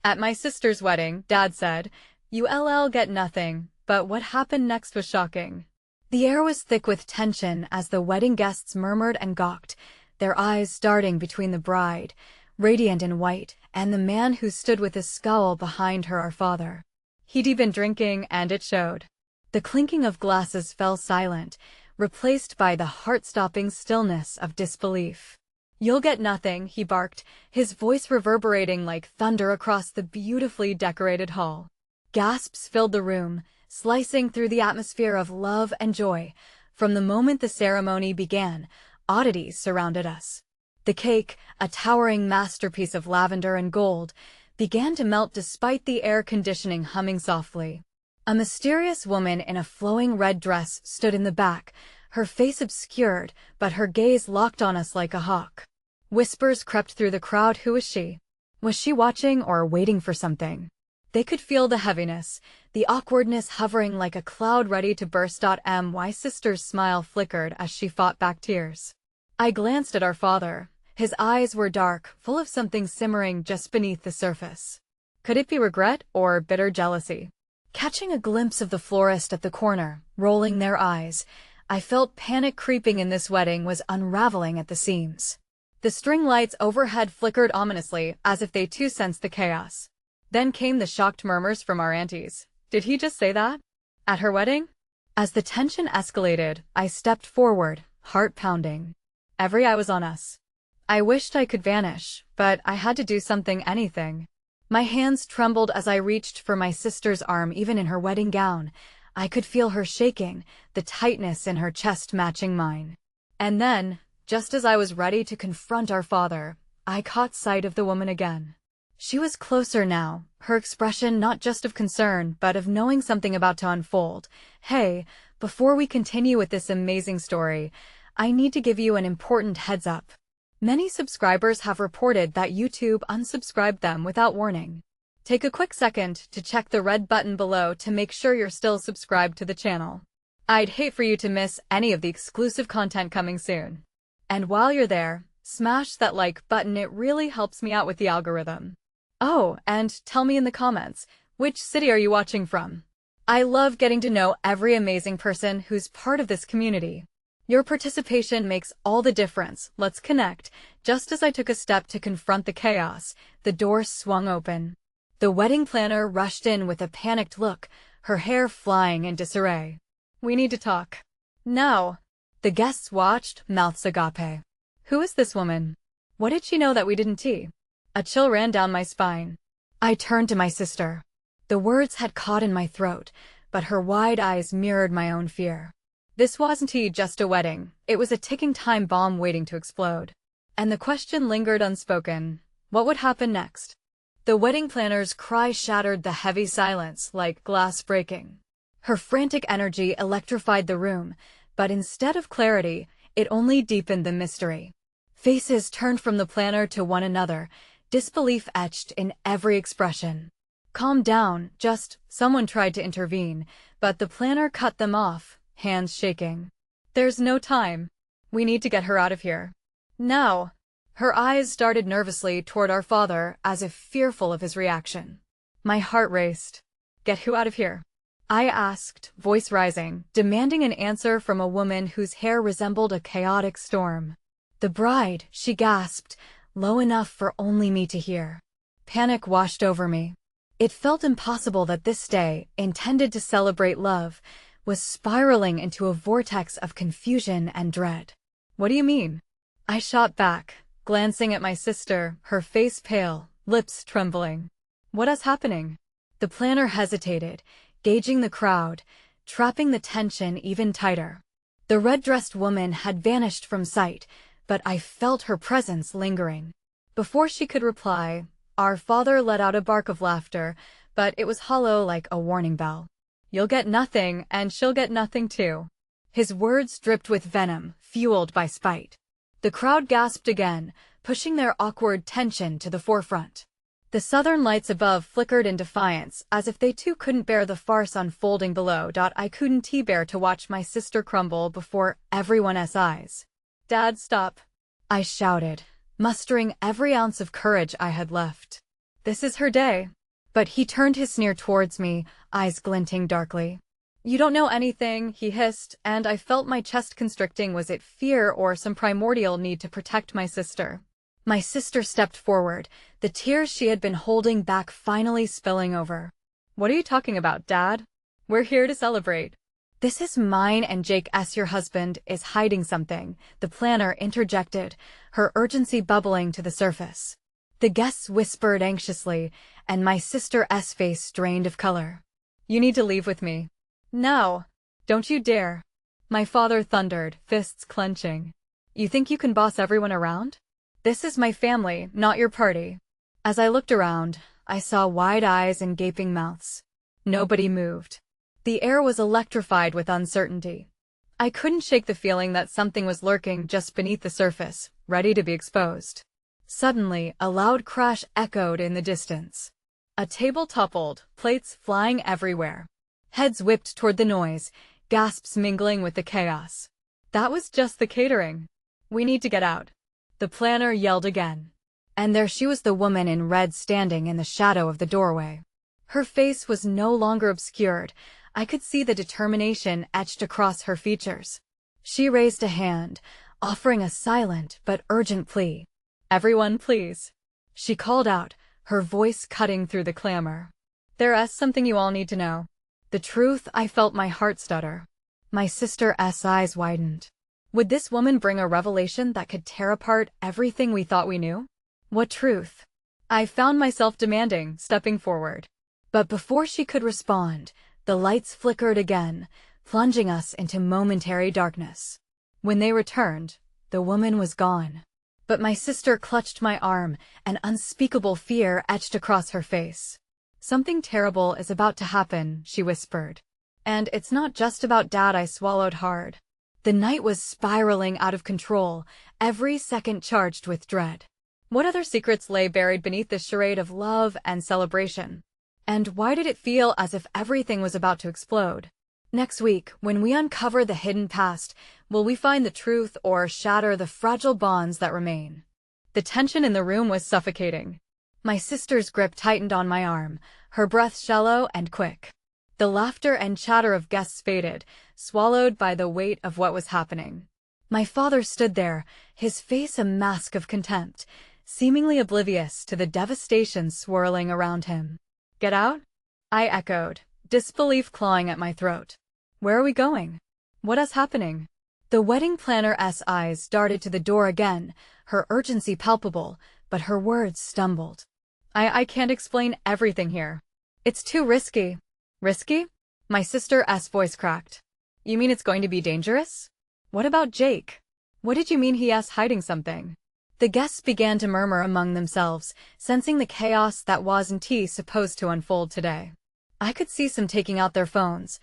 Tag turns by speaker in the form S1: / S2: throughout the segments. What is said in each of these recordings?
S1: At my sister's wedding, Dad said, "You'll get nothing," but what happened next was shocking. The air was thick with tension as the wedding guests murmured and gawked, their eyes darting between the bride, radiant in white, and the man who stood with a scowl behind her, our father. He'd been drinking, and it showed. The clinking of glasses fell silent, replaced by the heart-stopping stillness of disbelief. "You'll get nothing," he barked, his voice reverberating like thunder across the beautifully decorated hall. Gasps filled the room, slicing through the atmosphere of love and joy. From the moment the ceremony began, oddities surrounded us. The cake, a towering masterpiece of lavender and gold, began to melt despite the air conditioning humming softly. A mysterious woman in a flowing red dress stood in the back, her face obscured, but her gaze locked on us like a hawk. Whispers crept through the crowd. Who was she? Was she watching or waiting for something? They could feel the heaviness, the awkwardness hovering like a cloud ready to burst. My sister's smile flickered as she fought back tears. I glanced at our father. His eyes were dark, full of something simmering just beneath the surface. Could it be regret or bitter jealousy? Catching a glimpse of the florist at the corner, rolling their eyes, I felt panic creeping in. This wedding was unraveling at the seams. The string lights overhead flickered ominously, as if they too sensed the chaos. Then came the shocked murmurs from our aunties. Did he just say that? At her wedding? As the tension escalated, I stepped forward, heart pounding. Every eye was on us. I wished I could vanish, but I had to do something, anything. My hands trembled as I reached for my sister's arm. Even in her wedding gown, I could feel her shaking, the tightness in her chest matching mine. And then, just as I was ready to confront our father, I caught sight of the woman again. She was closer now, her expression not just of concern, but of knowing something about to unfold. "Hey, before we continue with this amazing story, I need to give you an important heads up. Many subscribers have reported that YouTube unsubscribed them without warning. Take a quick second to check the red button below to make sure you're still subscribed to the channel. I'd hate for you to miss any of the exclusive content coming soon. And while you're there, smash that like button, it really helps me out with the algorithm. Oh, and tell me in the comments, which city are you watching from? I love getting to know every amazing person who's part of this community. Your participation makes all the difference. Let's connect. Just as I took a step to confront the chaos, the door swung open. The wedding planner rushed in with a panicked look, her hair flying in disarray. "We need to talk. Now." The guests watched, mouths agape. Who is this woman? What did she know that we didn't? A chill ran down my spine. I turned to my sister. The words had caught in my throat, but her wide eyes mirrored my own fear. This wasn't just a wedding, it was a ticking time bomb waiting to explode. And the question lingered unspoken. What would happen next? The wedding planner's cry shattered the heavy silence like glass breaking. Her frantic energy electrified the room, but instead of clarity, it only deepened the mystery. Faces turned from the planner to one another, disbelief etched in every expression. "Calm down, someone tried to intervene, but the planner cut them off, hands shaking. "There's no time. We need to get her out of here. Now." Her eyes darted nervously toward our father, as if fearful of his reaction. My heart raced. "Get who out of here?" I asked, voice rising, demanding an answer from a woman whose hair resembled a chaotic storm. "The bride," she gasped, low enough for only me to hear. Panic washed over me. It felt impossible that this day, intended to celebrate love, was spiraling into a vortex of confusion and dread. "What do you mean?" I shot back, glancing at my sister, her face pale, lips trembling. "What is happening?" The planner hesitated, gauging the crowd, trapping the tension even tighter. The red-dressed woman had vanished from sight, but I felt her presence lingering. Before she could reply, our father let out a bark of laughter, but it was hollow like a warning bell. "You'll get nothing, and she'll get nothing too." His words dripped with venom, fueled by spite. The crowd gasped again, pushing their awkward tension to the forefront. The southern lights above flickered in defiance, as if they too couldn't bear the farce unfolding below. I couldn't bear to watch my sister crumble before everyone's eyes. "Dad, stop!" I shouted, mustering every ounce of courage I had left. "This is her day. But he turned his sneer towards me, eyes glinting darkly. You don't know anything, he hissed, and I felt my chest constricting. Was it fear or some primordial need to protect my sister? My sister stepped forward, the tears she had been holding back finally spilling over. What are you talking about, Dad? We're here to celebrate. This is mine and Jake's. Your husband is hiding something, the planner interjected, her urgency bubbling to the surface. The guests whispered anxiously, and my sister's face drained of color. You need to leave with me. No. Don't you dare. My father thundered, fists clenching. You think you can boss everyone around? This is my family, not your party. As I looked around, I saw wide eyes and gaping mouths. Nobody moved. The air was electrified with uncertainty. I couldn't shake the feeling that something was lurking just beneath the surface, ready to be exposed. Suddenly, a loud crash echoed in the distance. A table toppled, plates flying everywhere. Heads whipped toward the noise, gasps mingling with the chaos. That was just the catering. We need to get out. The planner yelled again. And there she was, the woman in red standing in the shadow of the doorway. Her face was no longer obscured. I could see the determination etched across her features. She raised a hand, offering a silent but urgent plea. Everyone, please. She called out, her voice cutting through the clamor. There's something you all need to know. The truth. I felt my heart stutter. My sister's eyes widened. Would this woman bring a revelation that could tear apart everything we thought we knew? What truth? I found myself demanding, stepping forward. But before she could respond, the lights flickered again, plunging us into momentary darkness. When they returned, the woman was gone. But my sister clutched my arm, an unspeakable fear etched across her face. Something terrible is about to happen, she whispered. And it's not just about Dad. I swallowed hard. The night was spiraling out of control, every second charged with dread. What other secrets lay buried beneath this charade of love and celebration? And why did it feel as if everything was about to explode? Next week, when we uncover the hidden past, will we find the truth or shatter the fragile bonds that remain? The tension in the room was suffocating. My sister's grip tightened on my arm, her breath shallow and quick. The laughter and chatter of guests faded, swallowed by the weight of what was happening. My father stood there, his face a mask of contempt, seemingly oblivious to the devastation swirling around him. Get out? I echoed, disbelief clawing at my throat. Where are we going? What is happening? The wedding planner's eyes darted to the door again, her urgency palpable, but her words stumbled. I can't explain everything here. It's too risky. Risky? My sister's voice cracked. You mean it's going to be dangerous? What about Jake? What did you mean he's hiding something? The guests began to murmur among themselves, sensing the chaos that wasn't supposed to unfold today. I could see some taking out their phones,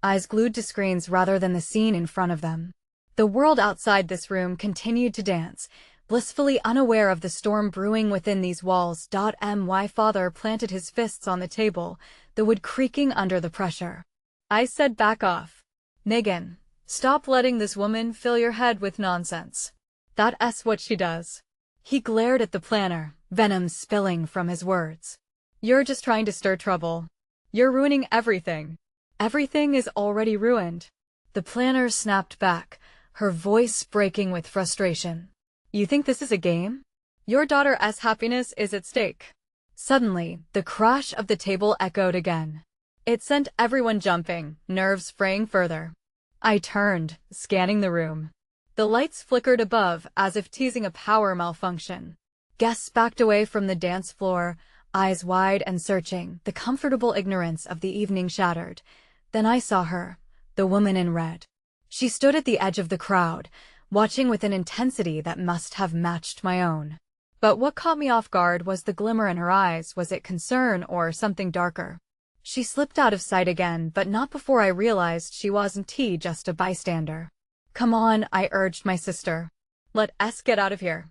S1: eyes glued to screens rather than the scene in front of them. The world outside this room continued to dance, blissfully unaware of the storm brewing within these walls. My father planted his fists on the table, the wood creaking under the pressure. I said, back off. Megan, stop letting this woman fill your head with nonsense. That's what she does. He glared at the planner, venom spilling from his words. You're just trying to stir trouble. You're ruining everything. Everything is already ruined. The planner snapped back, her voice breaking with frustration. You think this is a game? Your daughter's happiness is at stake. Suddenly, the crash of the table echoed again. It sent everyone jumping, nerves fraying further. I turned, scanning the room. The lights flickered above as if teasing a power malfunction. Guests backed away from the dance floor, eyes wide and searching, the comfortable ignorance of the evening shattered. Then I saw her, the woman in red. She stood at the edge of the crowd, watching with an intensity that must have matched my own. But what caught me off guard was the glimmer in her eyes. Was it concern or something darker? She slipped out of sight again, but not before I realized she wasn't just a bystander. Come on, I urged my sister. Let us get out of here.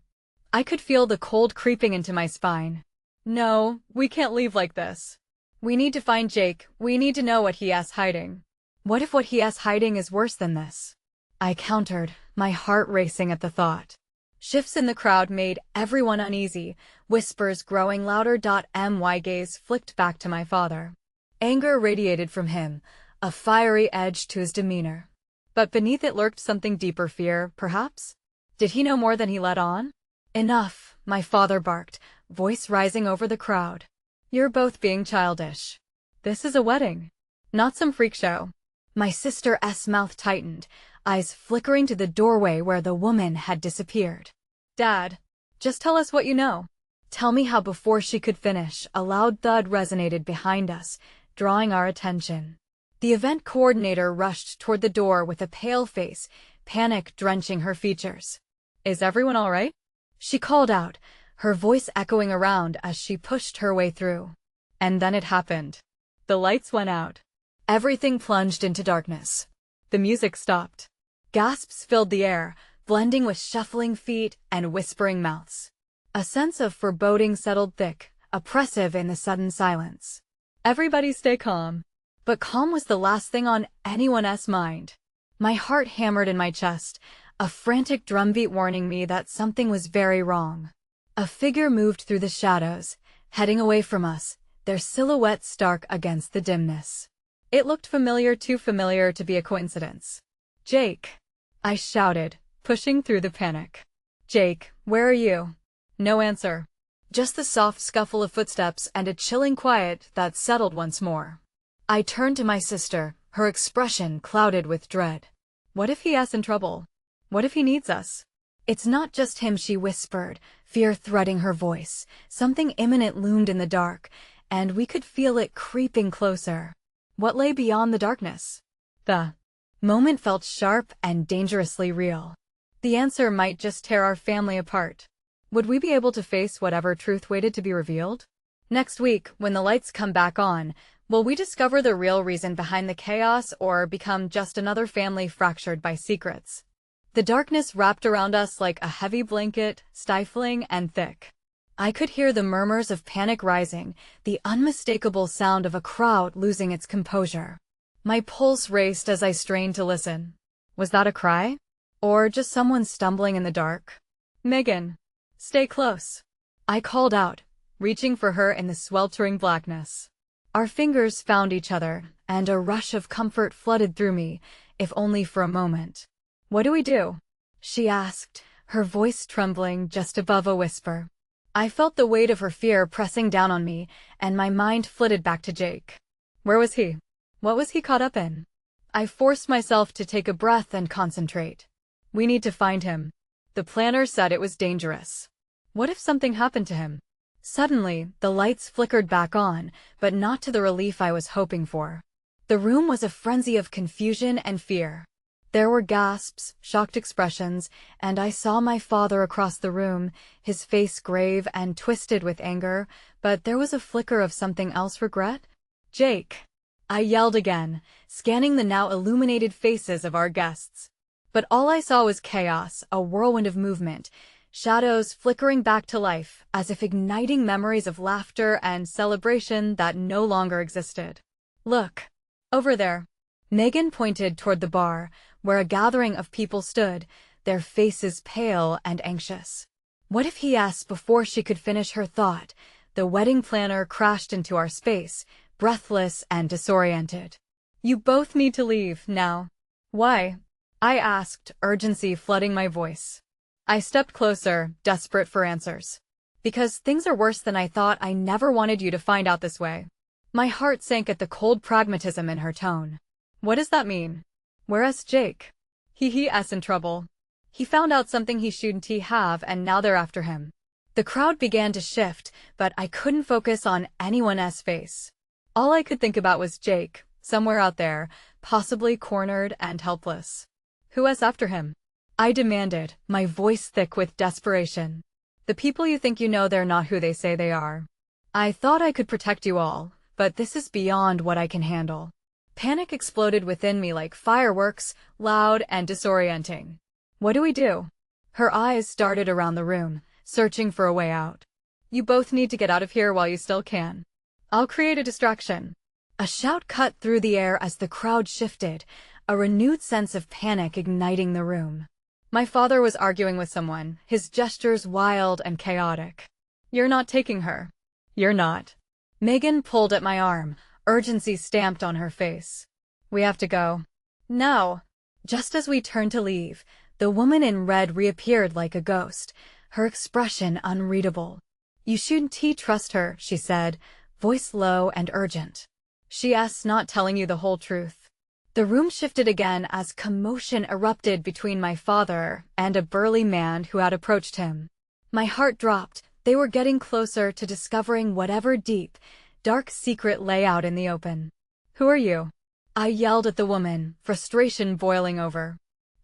S1: I could feel the cold creeping into my spine. No, we can't leave like this. We need to find Jake. We need to know what he's hiding. What if what he's hiding is worse than this? I countered, my heart racing at the thought. Shifts in the crowd made everyone uneasy, whispers growing louder. My gaze flicked back to my father. Anger radiated from him, a fiery edge to his demeanor. But beneath it lurked something deeper, fear, perhaps? Did he know more than he let on? Enough, my father barked, voice rising over the crowd. You're both being childish. This is a wedding, not some freak show. My sister's mouth tightened, eyes flickering to the doorway where the woman had disappeared. Dad, just tell us what you know. Tell me how. Before she could finish, a loud thud resonated behind us, drawing our attention. The event coordinator rushed toward the door with a pale face, panic drenching her features. Is everyone all right? She called out, her voice echoing around as she pushed her way through. And then it happened. The lights went out. Everything plunged into darkness. The music stopped. Gasps filled the air, blending with shuffling feet and whispering mouths. A sense of foreboding settled thick, oppressive in the sudden silence. Everybody stay calm. But calm was the last thing on anyone's mind. My heart hammered in my chest, a frantic drumbeat warning me that something was very wrong. A figure moved through the shadows, heading away from us, their silhouette stark against the dimness. It looked familiar, too familiar to be a coincidence. Jake! I shouted, pushing through the panic. Jake, where are you? No answer. Just the soft scuffle of footsteps and a chilling quiet that settled once more. I turned to my sister, her expression clouded with dread. What if he's in trouble? What if he needs us? It's not just him, she whispered, fear threading her voice. Something imminent loomed in the dark, and we could feel it creeping closer. What lay beyond the darkness? The moment felt sharp and dangerously real. The answer might just tear our family apart. Would we be able to face whatever truth waited to be revealed? Next week, when the lights come back on, will we discover the real reason behind the chaos or become just another family fractured by secrets? The darkness wrapped around us like a heavy blanket, stifling and thick. I could hear the murmurs of panic rising, the unmistakable sound of a crowd losing its composure. My pulse raced as I strained to listen. Was that a cry? Or just someone stumbling in the dark? Megan, stay close. I called out, reaching for her in the sweltering blackness. Our fingers found each other, and a rush of comfort flooded through me, if only for a moment. What do we do? She asked, her voice trembling just above a whisper. I felt the weight of her fear pressing down on me, and my mind flitted back to Jake. Where was he? What was he caught up in? I forced myself to take a breath and concentrate. We need to find him. The planner said it was dangerous. What if something happened to him? Suddenly, the lights flickered back on, but not to the relief I was hoping for. The room was a frenzy of confusion and fear. There were gasps, shocked expressions, and I saw my father across the room, his face grave and twisted with anger, but there was a flicker of something else. Regret? Jake! I yelled again, scanning the now illuminated faces of our guests. But all I saw was chaos, a whirlwind of movement, shadows flickering back to life, as if igniting memories of laughter and celebration that no longer existed. Look! Over there! Megan pointed toward the bar, where a gathering of people stood, their faces pale and anxious. What if he asked? Before she could finish her thought, the wedding planner crashed into our space, breathless and disoriented. You both need to leave, now. Why? I asked, urgency flooding my voice. I stepped closer, desperate for answers. Because things are worse than I thought. I never wanted you to find out this way. My heart sank at the cold pragmatism in her tone. What does that mean? Where's Jake? He's in trouble. He found out something he shouldn't have, and now they're after him. The crowd began to shift, but I couldn't focus on anyone's face. All I could think about was Jake, somewhere out there, possibly cornered and helpless. Who's after him? I demanded, my voice thick with desperation. The people you think you know, they're not who they say they are. I thought I could protect you all, but this is beyond what I can handle. Panic exploded within me like fireworks, loud and disorienting. What do we do? Her eyes darted around the room, searching for a way out. You both need to get out of here while you still can. I'll create a distraction. A shout cut through the air as the crowd shifted, a renewed sense of panic igniting the room. My father was arguing with someone, his gestures wild and chaotic. You're not taking her. You're not. Megan pulled at my arm, urgency stamped on her face. We have to go. Now. Just as we turned to leave, the woman in red reappeared like a ghost, her expression unreadable. You shouldn't trust her, she said, voice low and urgent. She's not telling you the whole truth. The room shifted again as commotion erupted between my father and a burly man who had approached him. My heart dropped. They were getting closer to discovering whatever deep, dark secret lay out in the open. Who are you? I yelled at the woman, frustration boiling over.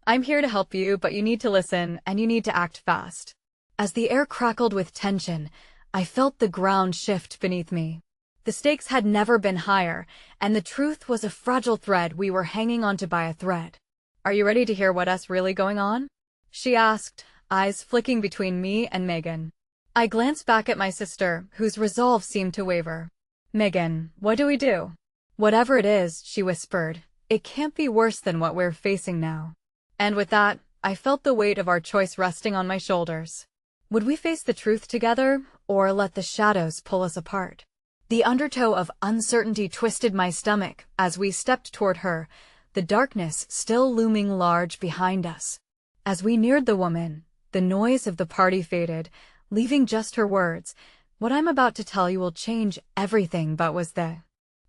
S1: I'm here to help you, but you need to listen, and you need to act fast. As the air crackled with tension, I felt the ground shift beneath me. The stakes had never been higher, and the truth was a fragile thread we were hanging onto by a thread. Are you ready to hear what's really going on? She asked, eyes flicking between me and Megan. I glanced back at my sister, whose resolve seemed to waver. Megan, what do we do? Whatever it is, she whispered, it can't be worse than what we're facing now. And with that, I felt the weight of our choice resting on my shoulders. Would we face the truth together, or let the shadows pull us apart? The undertow of uncertainty twisted my stomach as we stepped toward her, the darkness still looming large behind us. As we neared the woman, the noise of the party faded, leaving just her words. What I'm about to tell you will change everything, but was the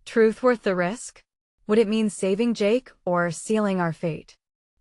S1: truth worth the risk? Would it mean saving Jake or sealing our fate?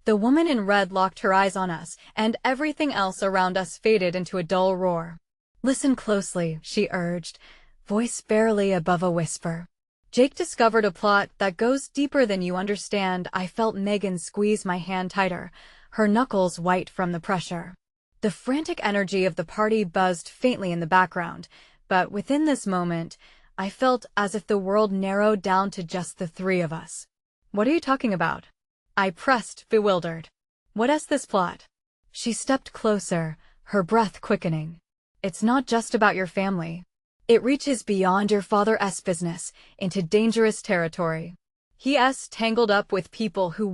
S1: The woman in red locked her eyes on us, and everything else around us faded into a dull roar. Listen closely, she urged, voice barely above a whisper. Jake discovered a plot that goes deeper than you understand. I felt Megan squeeze my hand tighter, her knuckles white from the pressure. The frantic energy of the party buzzed faintly in the background, but within this moment, I felt as if the world narrowed down to just the three of us. What are you talking about? I pressed, bewildered. What's this plot? She stepped closer, her breath quickening. It's not just about your family. It reaches beyond your father's business, into dangerous territory. He's tangled up with people who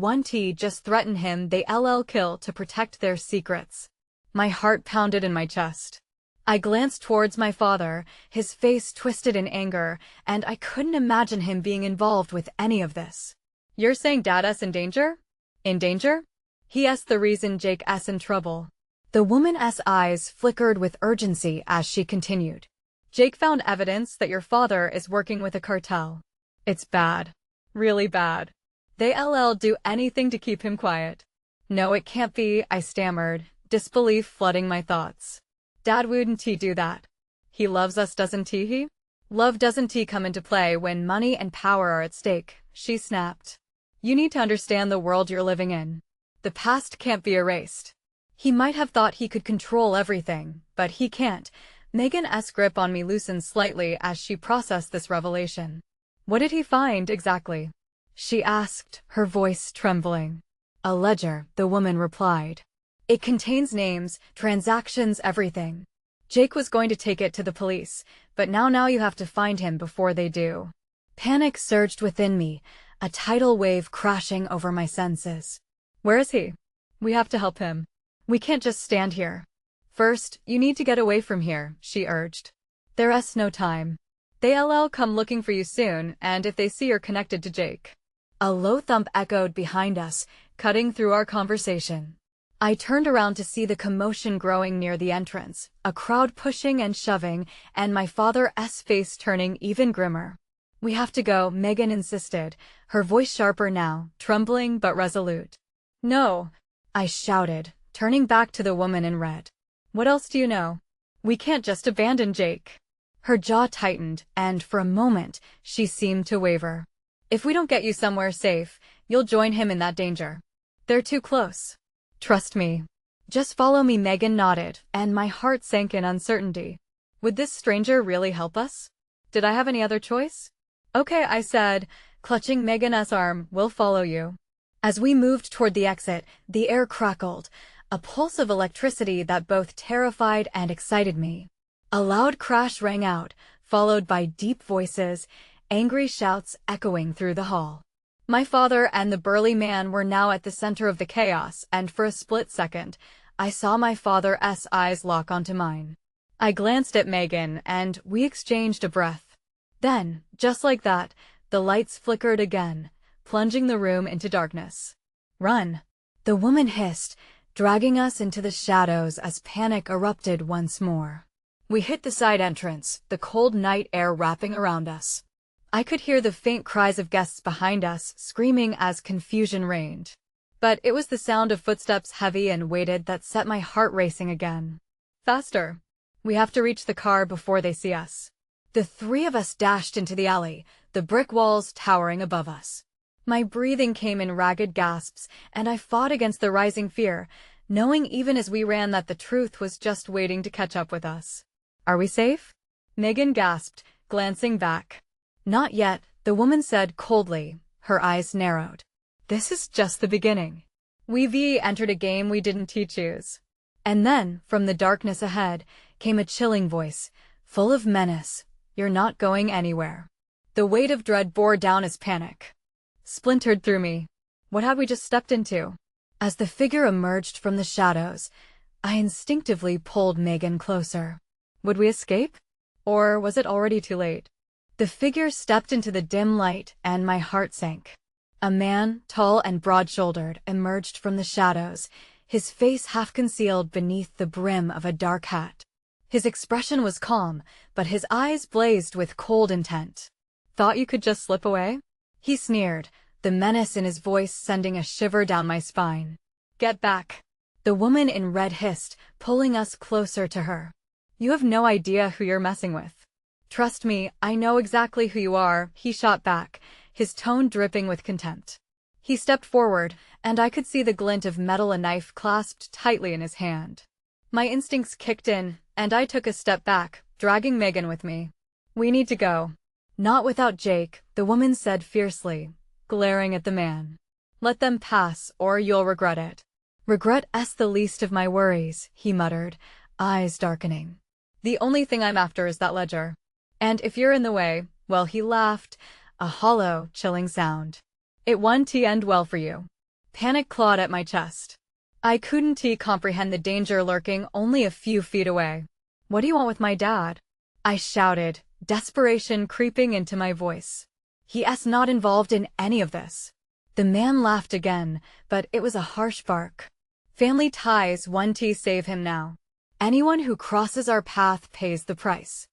S1: just threaten him. They'll kill to protect their secrets. My heart pounded in my chest. I glanced towards my father, his face twisted in anger, and I couldn't imagine him being involved with any of this. You're saying Dad's in danger? In danger? He's the reason Jake's in trouble. The woman's eyes flickered with urgency as she continued. Jake found evidence that your father is working with a cartel. It's bad. Really bad. They'll do anything to keep him quiet. No, it can't be, I stammered, disbelief flooding my thoughts. Dad wouldn't do that. He loves us, doesn't he? Love doesn't come into play when money and power are at stake, she snapped. You need to understand the world you're living in. The past can't be erased. He might have thought he could control everything, but he can't. Megan's grip on me loosened slightly as she processed this revelation. What did he find exactly? She asked, her voice trembling. A ledger, the woman replied. It contains names, transactions, everything. Jake was going to take it to the police, but now you have to find him before they do. Panic surged within me, a tidal wave crashing over my senses. Where is he? We have to help him. We can't just stand here. First, you need to get away from here, she urged. There's no time. They'll come looking for you soon, and if they see you're connected to Jake. A low thump echoed behind us, cutting through our conversation. I turned around to see the commotion growing near the entrance, a crowd pushing and shoving, and my father's face turning even grimmer. We have to go, Megan insisted, her voice sharper now, trembling but resolute. No, I shouted, turning back to the woman in red. What else do you know? We can't just abandon Jake. Her jaw tightened, and for a moment, she seemed to waver. If we don't get you somewhere safe, you'll join him in that danger. They're too close. Trust me. Just follow me, Megan nodded, and my heart sank in uncertainty. Would this stranger really help us? Did I have any other choice? Okay, I said, clutching Megan's arm, we'll follow you. As we moved toward the exit, the air crackled, a pulse of electricity that both terrified and excited me. A loud crash rang out, followed by deep voices, angry shouts echoing through the hall. My father and the burly man were now at the center of the chaos, and for a split second, I saw my father's eyes lock onto mine. I glanced at Megan, and we exchanged a breath. Then, just like that, the lights flickered again, plunging the room into darkness. "Run!" the woman hissed, dragging us into the shadows as panic erupted once more. We hit the side entrance, the cold night air wrapping around us. I could hear the faint cries of guests behind us, screaming as confusion reigned. But it was the sound of footsteps heavy and weighted that set my heart racing again. "Faster! We have to reach the car before they see us." The three of us dashed into the alley, the brick walls towering above us. My breathing came in ragged gasps, and I fought against the rising fear, knowing even as we ran that the truth was just waiting to catch up with us. "Are we safe?" Megan gasped, glancing back. "Not yet," the woman said coldly, her eyes narrowed. "This is just the beginning. We've entered a game we didn't choose." And then, from the darkness ahead, came a chilling voice, full of menace. "You're not going anywhere." The weight of dread bore down as panic splintered through me. What had we just stepped into? As the figure emerged from the shadows, I instinctively pulled Megan closer. Would we escape? Or was it already too late? The figure stepped into the dim light, and my heart sank. A man, tall and broad-shouldered, emerged from the shadows, his face half concealed beneath the brim of a dark hat. His expression was calm, but his eyes blazed with cold intent. "Thought you could just slip away?" he sneered, the menace in his voice sending a shiver down my spine. "Get back!" the woman in red hissed, pulling us closer to her. "You have no idea who you're messing with." "Trust me, I know exactly who you are," he shot back, his tone dripping with contempt. He stepped forward, and I could see the glint of metal, a knife clasped tightly in his hand. My instincts kicked in, and I took a step back, dragging Megan with me. "We need to go." "Not without Jake," the woman said fiercely, glaring at the man. "Let them pass, or you'll regret it." "Regret's the least of my worries," he muttered, eyes darkening. "The only thing I'm after is that ledger. And if you're in the way," well, he laughed, a hollow, chilling sound. "It won't end well for you." Panic clawed at my chest. I couldn't comprehend the danger lurking only a few feet away. "What do you want with my dad?" I shouted, desperation creeping into my voice. "He's not involved in any of this." The man laughed again, but it was a harsh bark. "Family ties won't save him now. Anyone who crosses our path pays the price."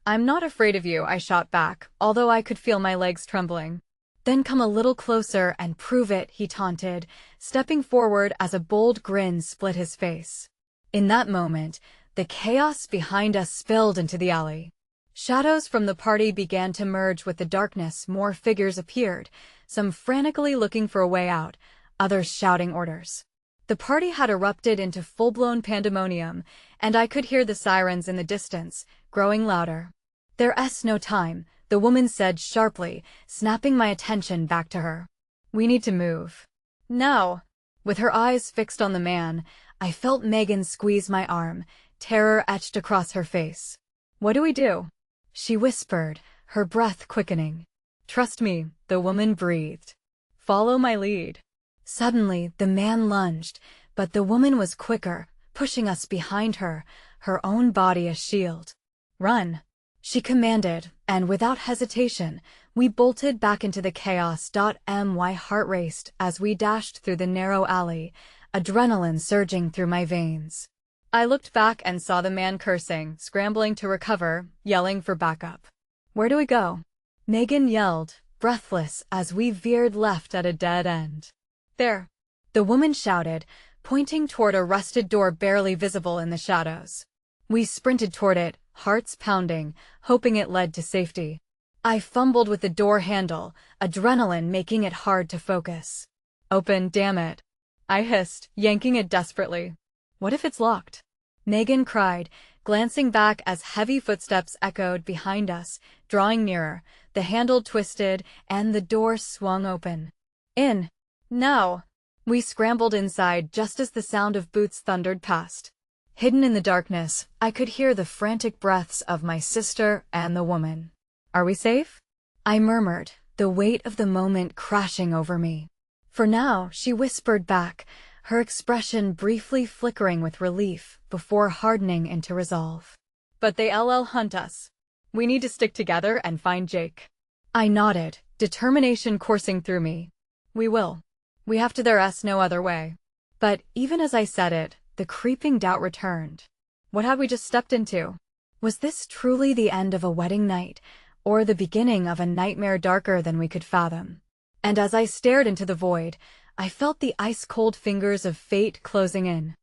S1: "I'm not afraid of you," I shot back, although I could feel my legs trembling. "Then come a little closer and prove it," he taunted, stepping forward as a bold grin split his face. In that moment, the chaos behind us spilled into the alley. Shadows from the party began to merge with the darkness. More figures appeared, some frantically looking for a way out, others shouting orders. The party had erupted into full-blown pandemonium, and I could hear the sirens in the distance, growing louder. "There's no time," the woman said sharply, snapping my attention back to her. "We need to move. Now." With her eyes fixed on the man, I felt Megan squeeze my arm, terror etched across her face. "What do we do?" she whispered, her breath quickening. "Trust me," the woman breathed. "Follow my lead." Suddenly, the man lunged, but the woman was quicker, pushing us behind her, her own body a shield. "Run," she commanded, and without hesitation, we bolted back into the chaos. My heart raced as we dashed through the narrow alley, adrenaline surging through my veins. I looked back and saw the man cursing, scrambling to recover, yelling for backup. "Where do we go?" Megan yelled, breathless as we veered left at a dead end. "There," the woman shouted, pointing toward a rusted door barely visible in the shadows. We sprinted toward it, hearts pounding, hoping it led to safety. I fumbled with the door handle, adrenaline making it hard to focus. "Open, damn it," I hissed, yanking it desperately. "What if it's locked?" Megan cried, glancing back as heavy footsteps echoed behind us, drawing nearer. The handle twisted, and the door swung open. "In. Now." We scrambled inside just as the sound of boots thundered past. Hidden in the darkness, I could hear the frantic breaths of my sister and the woman. "Are we safe?" I murmured, the weight of the moment crashing over me. "For now," she whispered back, her expression briefly flickering with relief before hardening into resolve. "But they'll hunt us. We need to stick together and find Jake." I nodded, determination coursing through me. "We will. We have to. There's no other way." But even as I said it, the creeping doubt returned. What had we just stepped into? Was this truly the end of a wedding night, or the beginning of a nightmare darker than we could fathom? And as I stared into the void, I felt the ice-cold fingers of fate closing in.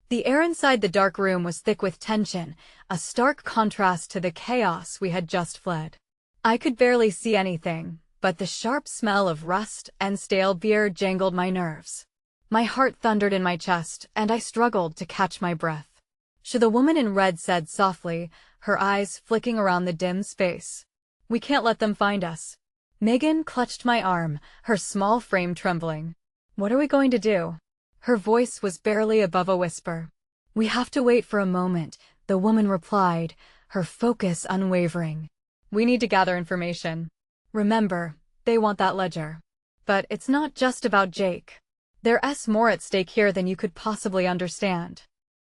S1: The air inside the dark room was thick with tension, a stark contrast to the chaos we had just fled. I could barely see anything, but the sharp smell of rust and stale beer jangled my nerves. My heart thundered in my chest, and I struggled to catch my breath. The woman in red said softly, her eyes flicking around the dim space. "We can't let them find us." Megan clutched my arm, her small frame trembling. "What are we going to do?" Her voice was barely above a whisper. "We have to wait for a moment," the woman replied, her focus unwavering. "We need to gather information. Remember, they want that ledger. But it's not just about Jake. There's more at stake here than you could possibly understand."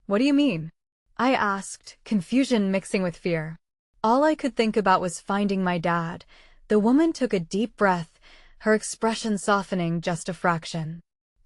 S1: "What do you mean?" I asked, confusion mixing with fear. All I could think about was finding my dad. The woman took a deep breath, her expression softening just a fraction.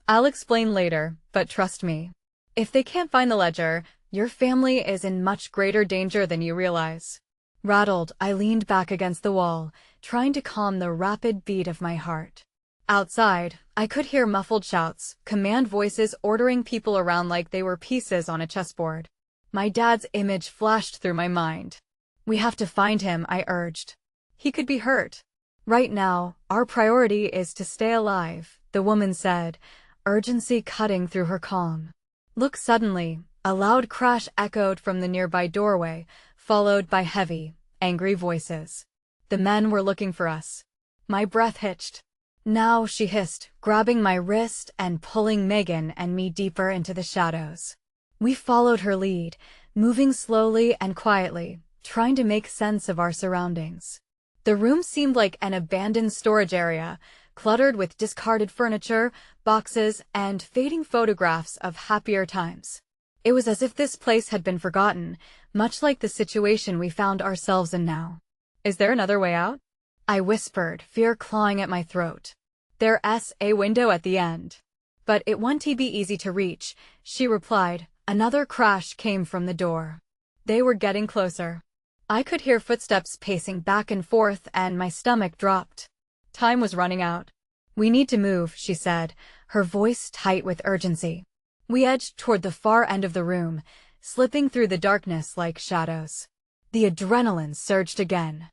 S1: "I'll explain later, but trust me. If they can't find the ledger, your family is in much greater danger than you realize." Rattled, I leaned back against the wall, trying to calm the rapid beat of my heart. Outside, I could hear muffled shouts, command voices ordering people around like they were pieces on a chessboard. My dad's image flashed through my mind. "We have to find him," I urged. "He could be hurt." "Right now, our priority is to stay alive," the woman said, urgency cutting through her calm. Look, suddenly, a loud crash echoed from the nearby doorway, followed by heavy, angry voices. The men were looking for us. My breath hitched. "Now," she hissed, grabbing my wrist and pulling Megan and me deeper into the shadows. We followed her lead, moving slowly and quietly, trying to make sense of our surroundings. The room seemed like an abandoned storage area, cluttered with discarded furniture, boxes, and fading photographs of happier times. It was as if this place had been forgotten, much like the situation we found ourselves in now. "Is there another way out?" I whispered, fear clawing at my throat. "There's a window at the end. But it won't be easy to reach," she replied. Another crash came from the door. They were getting closer. I could hear footsteps pacing back and forth, and my stomach dropped. Time was running out. "We need to move," she said, her voice tight with urgency. We edged toward the far end of the room, slipping through the darkness like shadows. The adrenaline surged again.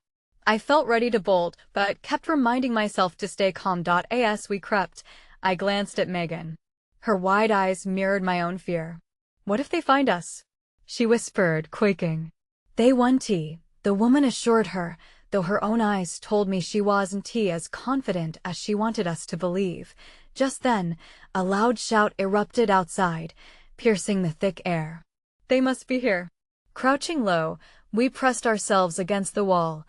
S1: I felt ready to bolt, but kept reminding myself to stay calm. As we crept, I glanced at Megan. Her wide eyes mirrored my own fear. "What if they find us?" she whispered, quaking. "They won't," the woman assured her, though her own eyes told me she wasn't as confident as she wanted us to believe. Just then, a loud shout erupted outside, piercing the thick air. "They must be here." Crouching low, we pressed ourselves against the wall,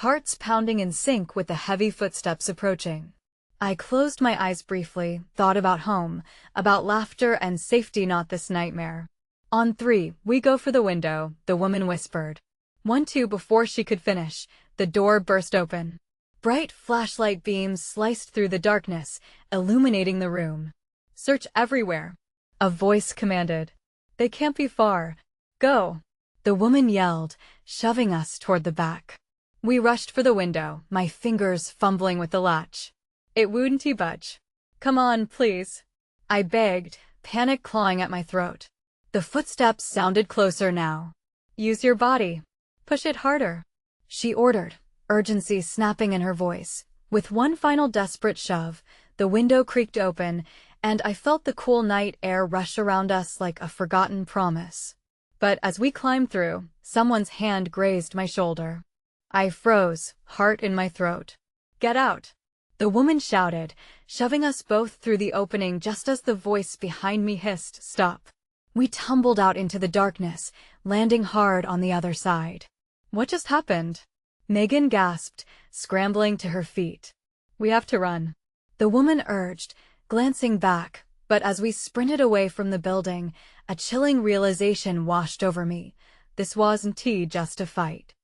S1: hearts pounding in sync with the heavy footsteps approaching. I closed my eyes briefly, thought about home, about laughter and safety, not this nightmare. "On three, we go for the window," the woman whispered. 1, 2. Before she could finish, the door burst open. Bright flashlight beams sliced through the darkness, illuminating the room. "Search everywhere," a voice commanded. "They can't be far. Go," the woman yelled, shoving us toward the back. We rushed for the window, my fingers fumbling with the latch. "It wouldn't budge." "Come on, please," I begged, panic clawing at my throat. The footsteps sounded closer now. "Use your body. Push it harder," she ordered, urgency snapping in her voice. With one final desperate shove, the window creaked open, and I felt the cool night air rush around us like a forgotten promise. But as we climbed through, someone's hand grazed my shoulder. I froze, heart in my throat. "Get out," the woman shouted, shoving us both through the opening just as the voice behind me hissed, "Stop." We tumbled out into the darkness, landing hard on the other side. "What just happened?" Megan gasped, scrambling to her feet. We have to run, the woman urged, glancing back, but as we sprinted away from the building, a chilling realization washed over me. This wasn't just a fight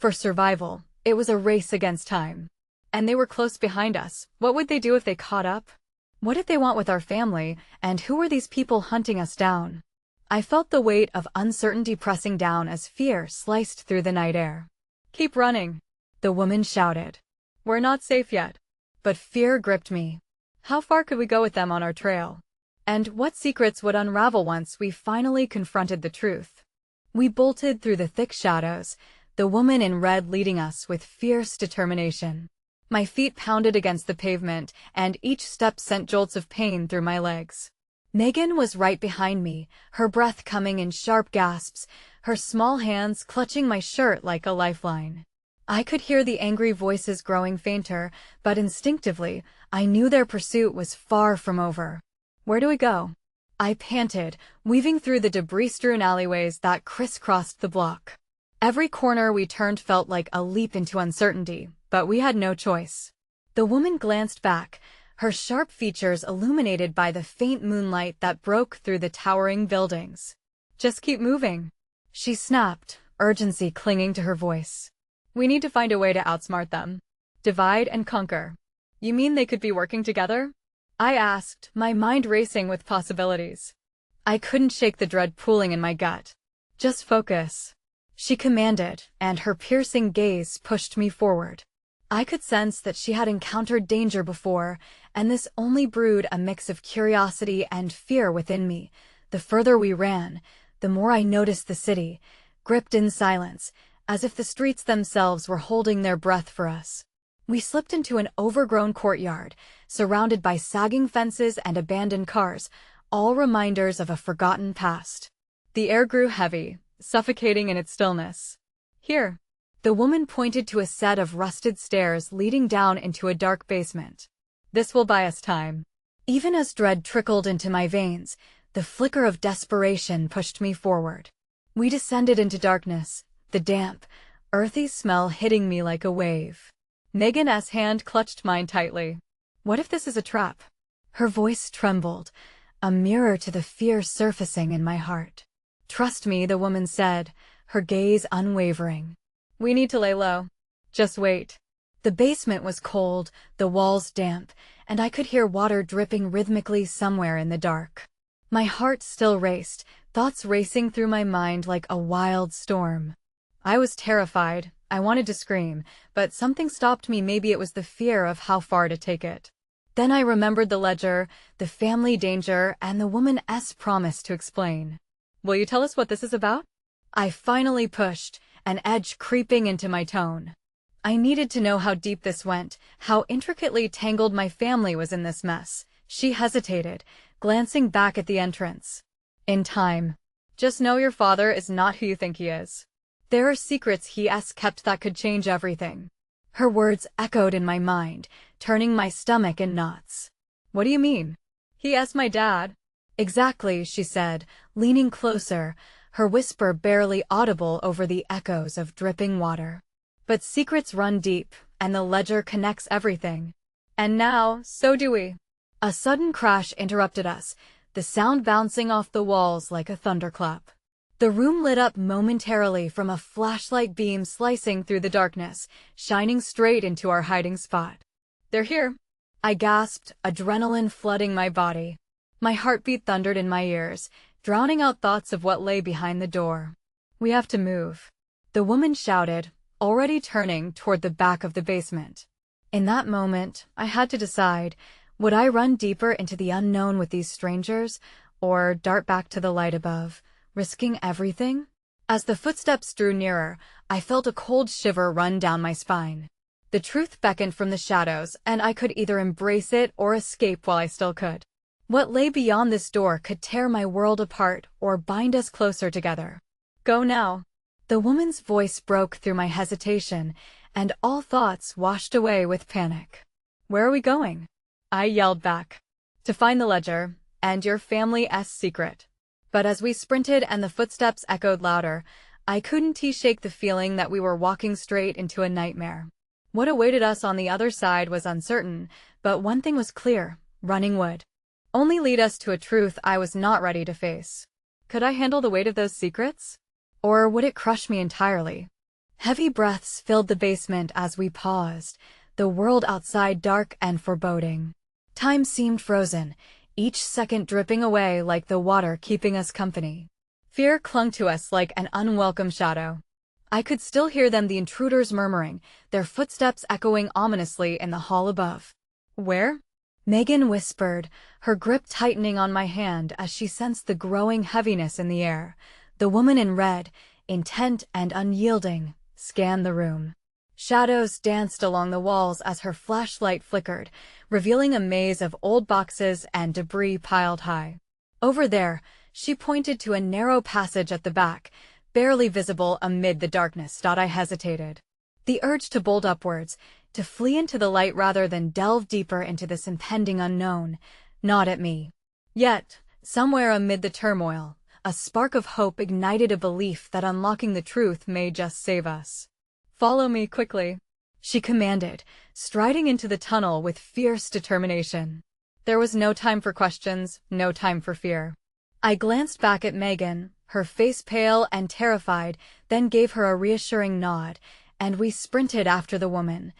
S1: for survival, it was a race against time. And they were close behind us. What would they do if they caught up? What did they want with our family, and who were these people hunting us down? I felt the weight of uncertainty pressing down as fear sliced through the night air. Keep running, the woman shouted. We're not safe yet. But fear gripped me. How far could we go with them on our trail? And what secrets would unravel once we finally confronted the truth? We bolted through the thick shadows, the woman in red leading us with fierce determination. My feet pounded against the pavement, and each step sent jolts of pain through my legs. Megan was right behind me, her breath coming in sharp gasps, her small hands clutching my shirt like a lifeline. I could hear the angry voices growing fainter, but instinctively, I knew their pursuit was far from over. Where do we go? I panted, weaving through the debris-strewn alleyways that crisscrossed the block. Every corner we turned felt like a leap into uncertainty, but we had no choice. The woman glanced back, her sharp features illuminated by the faint moonlight that broke through the towering buildings. Just keep moving, she snapped, urgency clinging to her voice. We need to find a way to outsmart them. Divide and conquer. You mean they could be working together? I asked, my mind racing with possibilities. I couldn't shake the dread pooling in my gut. Just focus, she commanded, and her piercing gaze pushed me forward. I could sense that she had encountered danger before, and this only brewed a mix of curiosity and fear within me. The further we ran, the more I noticed the city, gripped in silence, as if the streets themselves were holding their breath for us. We slipped into an overgrown courtyard, surrounded by sagging fences and abandoned cars, all reminders of a forgotten past. The air grew heavy, suffocating in its stillness. Here, the woman pointed to a set of rusted stairs leading down into a dark basement. This will buy us time. Even as dread trickled into my veins, the flicker of desperation pushed me forward. We descended into darkness, the damp, earthy smell hitting me like a wave. Megan's hand clutched mine tightly. What if this is a trap? Her voice trembled, a mirror to the fear surfacing in my heart. Trust me, the woman said, her gaze unwavering. We need to lay low. Just wait. The basement was cold, the walls damp, and I could hear water dripping rhythmically somewhere in the dark. My heart still raced, thoughts racing through my mind like a wild storm. I was terrified. I wanted to scream, but something stopped me. Maybe it was the fear of how far to take it. Then I remembered the ledger, the family danger, and the woman's promise to explain. Will you tell us what this is about? I finally pushed, an edge creeping into my tone. I needed to know how deep this went, how intricately tangled my family was in this mess. She hesitated, glancing back at the entrance. In time. Just know your father is not who you think he is. There are secrets he's kept that could change everything. Her words echoed in my mind, turning my stomach in knots. What do you mean? He my dad. Exactly, she said, leaning closer, her whisper barely audible over the echoes of dripping water. But secrets run deep, and the ledger connects everything. And now, so do we. A sudden crash interrupted us, the sound bouncing off the walls like a thunderclap. The room lit up momentarily from a flashlight beam slicing through the darkness, shining straight into our hiding spot. They're here, I gasped, adrenaline flooding my body. My heartbeat thundered in my ears, drowning out thoughts of what lay behind the door. We have to move, the woman shouted, already turning toward the back of the basement. In that moment, I had to decide, would I run deeper into the unknown with these strangers, or dart back to the light above, risking everything? As the footsteps drew nearer, I felt a cold shiver run down my spine. The truth beckoned from the shadows, and I could either embrace it or escape while I still could. What lay beyond this door could tear my world apart or bind us closer together. Go now. The woman's voice broke through my hesitation, and all thoughts washed away with panic. Where are we going? I yelled back. To find the ledger, and your family's secret. But as we sprinted and the footsteps echoed louder, I couldn't shake the feeling that we were walking straight into a nightmare. What awaited us on the other side was uncertain, but one thing was clear: running would only lead us to a truth I was not ready to face. Could I handle the weight of those secrets? Or would it crush me entirely? Heavy breaths filled the basement as we paused, the world outside dark and foreboding. Time seemed frozen, each second dripping away like the water keeping us company. Fear clung to us like an unwelcome shadow. I could still hear them, the intruders murmuring, their footsteps echoing ominously in the hall above. Where? Megan whispered, her grip tightening on my hand as she sensed the growing heaviness in the air. The woman in red, intent and unyielding, scanned the room. Shadows danced along the walls as her flashlight flickered, revealing a maze of old boxes and debris piled high. Over there, she pointed to a narrow passage at the back, barely visible amid the darkness. I hesitated. The urge to bolt upwards, to flee into the light rather than delve deeper into this impending unknown, gnawed at me. Yet, somewhere amid the turmoil, a spark of hope ignited, a belief that unlocking the truth may just save us. Follow me quickly, she commanded, striding into the tunnel with fierce determination. There was no time for questions, no time for fear. I glanced back at Megan, her face pale and terrified, then gave her a reassuring nod, and we sprinted after the woman.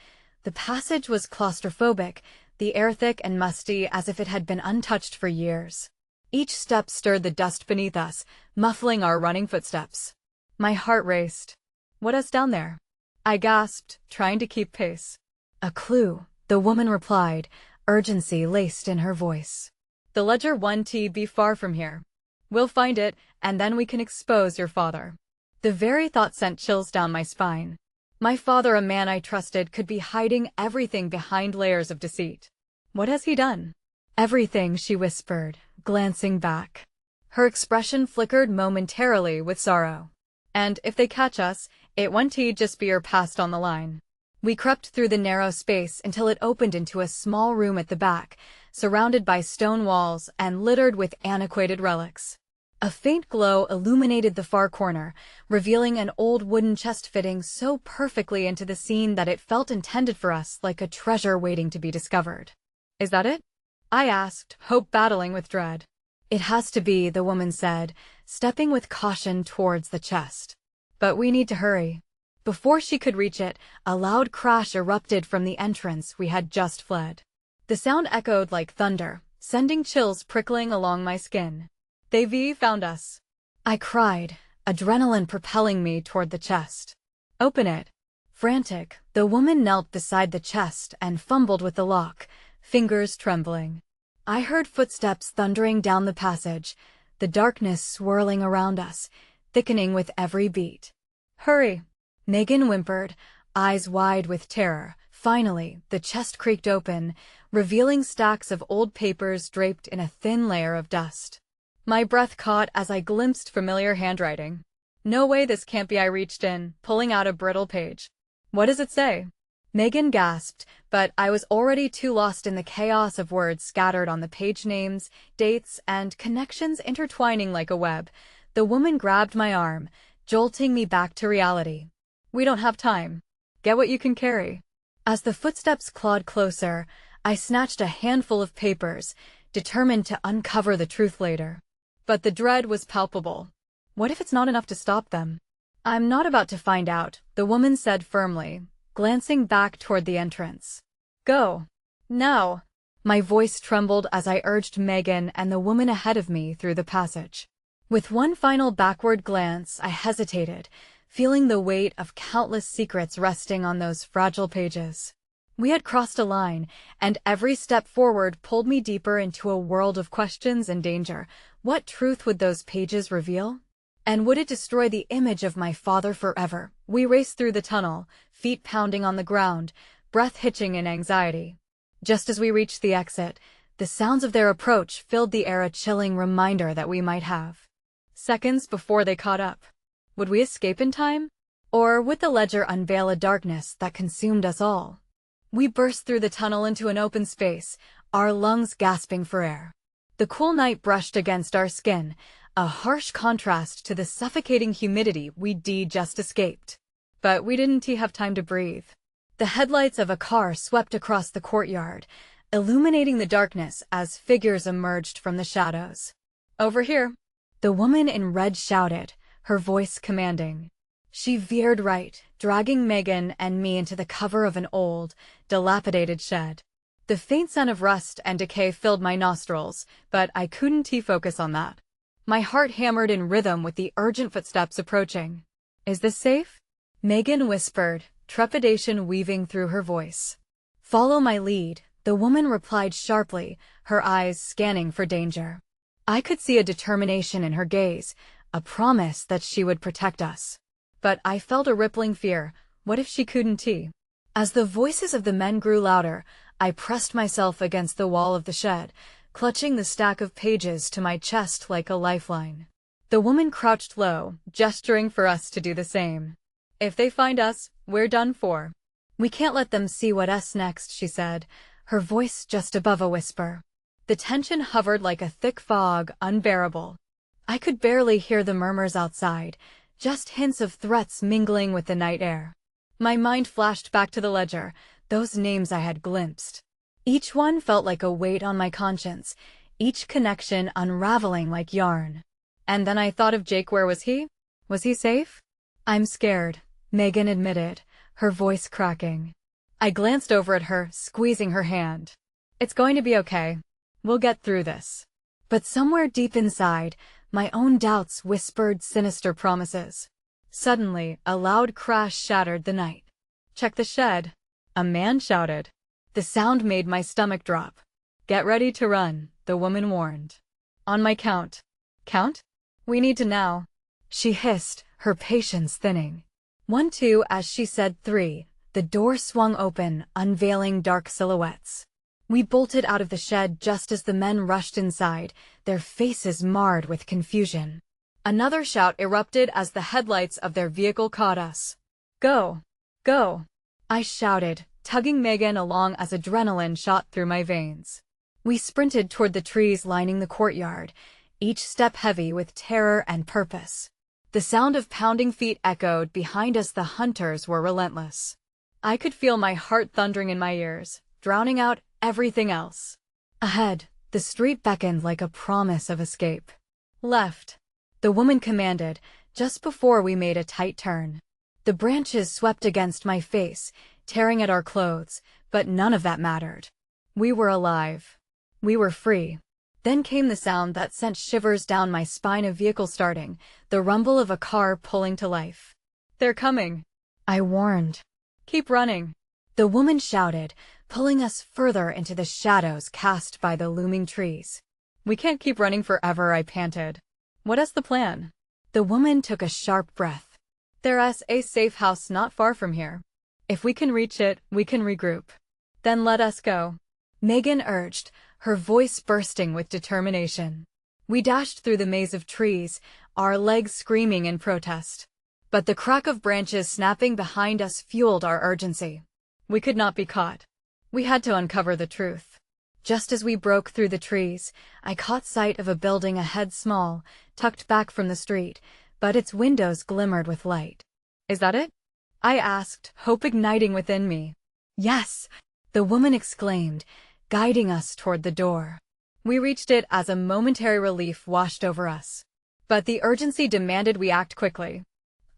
S1: The passage was claustrophobic, the air thick and musty as if it had been untouched for years. Each step stirred the dust beneath us, muffling our running footsteps. My heart raced. What's down there? I gasped, trying to keep pace. A clue, the woman replied, urgency laced in her voice. The ledger 1T be far from here. We'll find it, and then we can expose your father. The very thought sent chills down my spine. My father, a man I trusted, could be hiding everything behind layers of deceit. What has he done? Everything, she whispered, glancing back. Her expression flickered momentarily with sorrow. And if they catch us, it won't just be your past on the line. We crept through the narrow space until it opened into a small room at the back, surrounded by stone walls and littered with antiquated relics. A faint glow illuminated the far corner, revealing an old wooden chest fitting so perfectly into the scene that it felt intended for us, like a treasure waiting to be discovered. Is that it? I asked, hope battling with dread. It has to be, the woman said, stepping with caution towards the chest. But we need to hurry. Before she could reach it, a loud crash erupted from the entrance we had just fled. The sound echoed like thunder, sending chills prickling along my skin. They've found us, I cried, adrenaline propelling me toward the chest. Open it. Frantic, the woman knelt beside the chest and fumbled with the lock, fingers trembling. I heard footsteps thundering down the passage, the darkness swirling around us, thickening with every beat. Hurry, Megan whimpered, eyes wide with terror. Finally, the chest creaked open, revealing stacks of old papers draped in a thin layer of dust. My breath caught as I glimpsed familiar handwriting. No way, this can't be. I reached in, pulling out a brittle page. What does it say? Megan gasped, but I was already too lost in the chaos of words scattered on the page, names, dates, and connections intertwining like a web. The woman grabbed my arm, jolting me back to reality. We don't have time. Get what you can carry. As the footsteps clawed closer, I snatched a handful of papers, determined to uncover the truth later. But the dread was palpable. What if it's not enough to stop them? I'm not about to find out, the woman said firmly, glancing back toward the entrance. Go. Now. My voice trembled as I urged Megan and the woman ahead of me through the passage. With one final backward glance, I hesitated, feeling the weight of countless secrets resting on those fragile pages. We had crossed a line, and every step forward pulled me deeper into a world of questions and danger. What truth would those pages reveal? And would it destroy the image of my father forever? We raced through the tunnel, feet pounding on the ground, breath hitching in anxiety. Just as we reached the exit, the sounds of their approach filled the air, a chilling reminder that we might have seconds before they caught up. Would we escape in time? Or would the ledger unveil a darkness that consumed us all? We burst through the tunnel into an open space, our lungs gasping for air. The cool night brushed against our skin, a harsh contrast to the suffocating humidity we'd just escaped. But we didn't have time to breathe. The headlights of a car swept across the courtyard, illuminating the darkness as figures emerged from the shadows. "Over here," the woman in red shouted, her voice commanding. She veered right, dragging Megan and me into the cover of an old, dilapidated shed. The faint scent of rust and decay filled my nostrils, but I couldn't focus on that. My heart hammered in rhythm with the urgent footsteps approaching. "Is this safe?" Megan whispered, trepidation weaving through her voice. "Follow my lead," the woman replied sharply, her eyes scanning for danger. I could see a determination in her gaze, a promise that she would protect us. But I felt a rippling fear. What if she couldn't? As the voices of the men grew louder, I pressed myself against the wall of the shed, clutching the stack of pages to my chest like a lifeline. The woman crouched low, gesturing for us to do the same. "If they find us, we're done for." "We can't let them see what's next," she said, her voice just above a whisper. The tension hovered like a thick fog, unbearable. I could barely hear the murmurs outside, just hints of threats mingling with the night air. My mind flashed back to the ledger, those names I had glimpsed. Each one felt like a weight on my conscience, each connection unraveling like yarn. And then I thought of Jake. Where was he? Was he safe? "I'm scared," Megan admitted, her voice cracking. I glanced over at her, squeezing her hand. "It's going to be okay. We'll get through this." But somewhere deep inside, my own doubts whispered sinister promises. Suddenly, a loud crash shattered the night. "Check the shed," a man shouted. The sound made my stomach drop. "Get ready to run," the woman warned. "On my count." "Count? We need to now," she hissed, her patience thinning. 1, 2, as she said 3, the door swung open, unveiling dark silhouettes. We bolted out of the shed just as the men rushed inside, their faces marred with confusion. Another shout erupted as the headlights of their vehicle caught us. "Go! Go!" I shouted, tugging Megan along as adrenaline shot through my veins. We sprinted toward the trees lining the courtyard, each step heavy with terror and purpose. The sound of pounding feet echoed behind us. The hunters were relentless. I could feel my heart thundering in my ears, drowning out everything else. Ahead, the street beckoned like a promise of escape. "Left," the woman commanded, just before we made a tight turn. The branches swept against my face, tearing at our clothes, but none of that mattered. We were alive. We were free. Then came the sound that sent shivers down my spine, a vehicle starting, the rumble of a car pulling to life. "They're coming," I warned. "Keep running," the woman shouted, pulling us further into the shadows cast by the looming trees. "We can't keep running forever," I panted. "What is the plan?" The woman took a sharp breath. "There's a safe house not far from here. If we can reach it, we can regroup. Then let us go," Megan urged, her voice bursting with determination. We dashed through the maze of trees, our legs screaming in protest. But the crack of branches snapping behind us fueled our urgency. We could not be caught. We had to uncover the truth. Just as we broke through the trees, I caught sight of a building ahead, small, tucked back from the street, but its windows glimmered with light. "Is that it?" I asked, hope igniting within me. "Yes," the woman exclaimed, guiding us toward the door. We reached it as a momentary relief washed over us. But the urgency demanded we act quickly.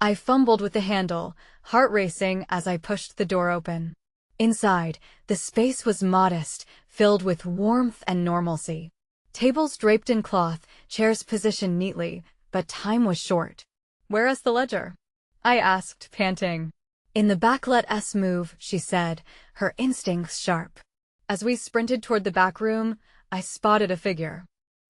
S1: I fumbled with the handle, heart racing as I pushed the door open. Inside, the space was modest, filled with warmth and normalcy. Tables draped in cloth, chairs positioned neatly, but time was short. "Where is the ledger?" I asked, panting. "In the back, let us move," she said, her instincts sharp. As we sprinted toward the back room, I spotted a figure.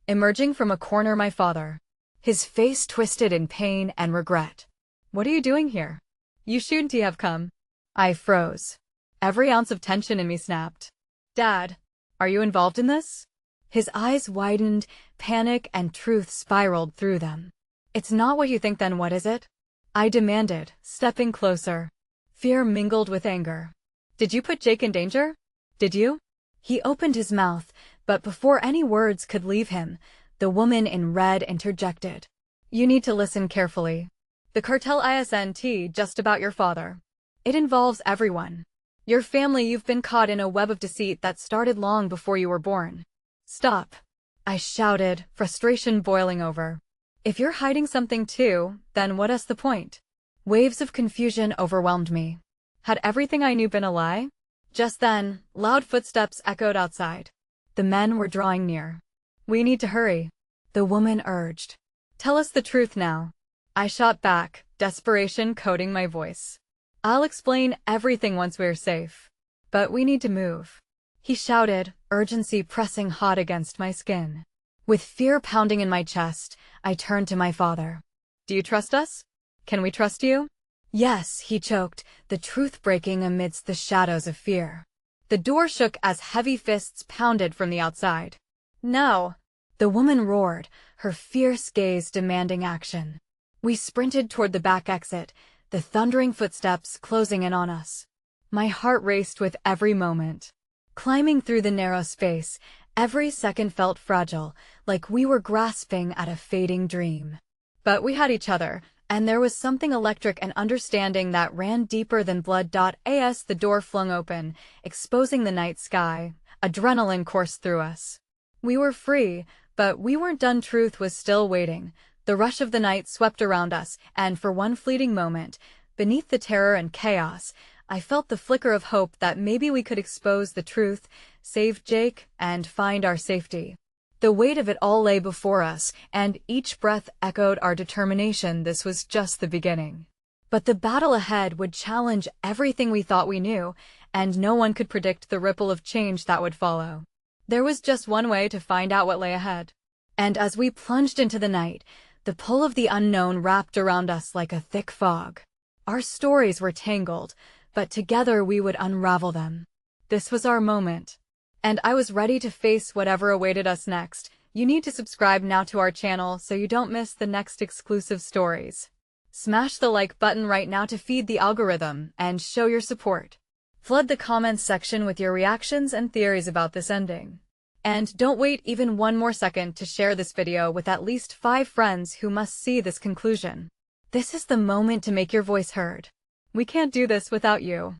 S1: Emerging from a corner, my father. His face twisted in pain and regret. "What are you doing here? You shouldn't have come." I froze. Every ounce of tension in me snapped. "Dad, are you involved in this?" His eyes widened, panic and truth spiraled through them. "It's not what you think. Then what is it?" I demanded, stepping closer. Fear mingled with anger. "Did you put Jake in danger? Did you?" He opened his mouth, but before any words could leave him, the woman in red interjected. "You need to listen carefully. The cartel isn't just about your father. It involves everyone. Your family, you've been caught in a web of deceit that started long before you were born. Stop, I shouted, frustration boiling over. If you're hiding something too, then what is the point? Waves of confusion overwhelmed me. Had everything I knew been a lie? Just then, loud footsteps echoed outside. The men were drawing near. We need to hurry, the woman urged. Tell us the truth now. I shot back, desperation coating my voice. I'll explain everything once we're safe. But we need to move, he shouted, urgency pressing hot against my skin. With fear pounding in my chest, I turned to my father. Do you trust us? Can we trust you? Yes, he choked, the truth breaking amidst the shadows of fear. The door shook as heavy fists pounded from the outside. No, the woman roared, her fierce gaze demanding action. We sprinted toward the back exit, the thundering footsteps closing in on us. My heart raced with every moment. Climbing through the narrow space, every second felt fragile, like we were grasping at a fading dream. But we had each other, and there was something electric and understanding that ran deeper than blood. As the door flung open, exposing the night sky, adrenaline coursed through us. We were free, but we weren't done. Truth was still waiting. The rush of the night swept around us, and for one fleeting moment, beneath the terror and chaos, I felt the flicker of hope that maybe we could expose the truth, save Jake, and find our safety. The weight of it all lay before us, and each breath echoed our determination. This was just the beginning. But the battle ahead would challenge everything we thought we knew, and no one could predict the ripple of change that would follow. There was just one way to find out what lay ahead. And as we plunged into the night, the pull of the unknown wrapped around us like a thick fog. Our stories were tangled, but together we would unravel them. This was our moment. And I was ready to face whatever awaited us next. You need to subscribe now to our channel so you don't miss the next exclusive stories. Smash the like button right now to feed the algorithm and show your support. Flood the comments section with your reactions and theories about this ending. And don't wait even one more second to share this video with at least 5 friends who must see this conclusion. This is the moment to make your voice heard. We can't do this without you.